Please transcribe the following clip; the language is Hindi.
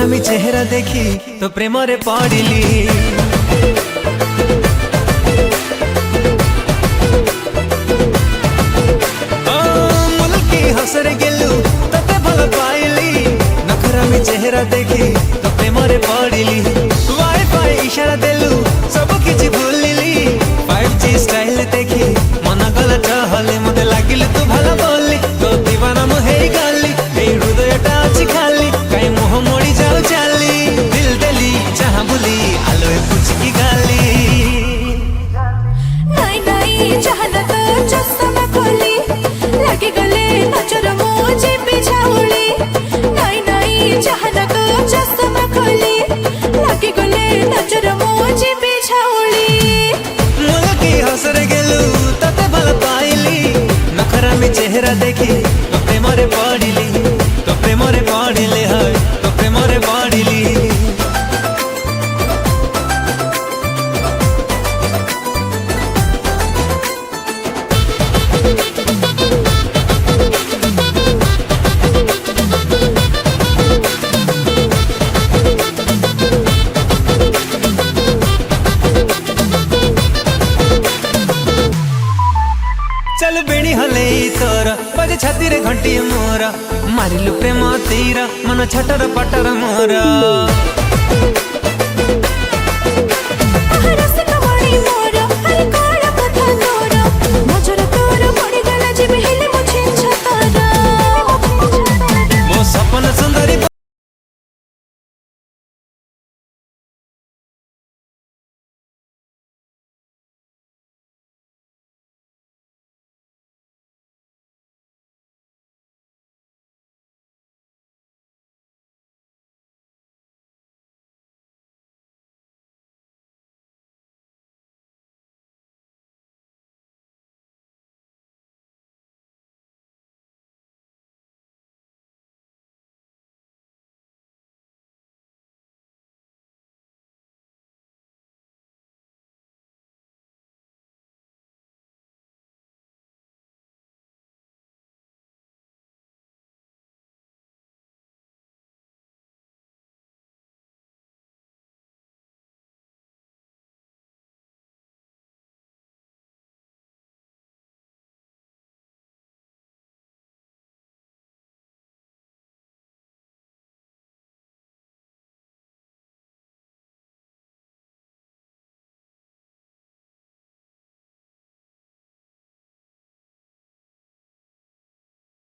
नखरामी चेहरा देखी तो प्रेम रे पड़िली। मुल्की हसरे गेलु तते भल पाइली, नखरामी चेहरा देखी तो प्रेम रे पड़िली। वाईफाई इशारा देलु सब किछि भूलिली, 5G स्टाइल देखी मन गला चहली, मते लागिल तू भल बोली, तो दीवाना मु हेई गली। ए हृदयटा अछि खाली काई मुह मोड़ी जाऊ चाली, दिल देली जहां बुली आलोए पुचकी गाली। नाई नाई चाहना तो चश्मा खोली, लागे गले नजर मुझे बिछाउली। नाई नाई चाहना तो चश्मा खोली, लागे गले नजर मुझे बिछाउली। मुल्की हसरे गेलु तते भल पाइली, नखरामी चेहरा देखी तो प्रेम रे पड़िली, तो प्रेम रे पड़िली, हाय तो प्रेम रे पड़िली। चल बेणी हले तोर बजे छाती रे घंटी मोर, मारिलु प्रेम तीर मन छटर पटर मोर।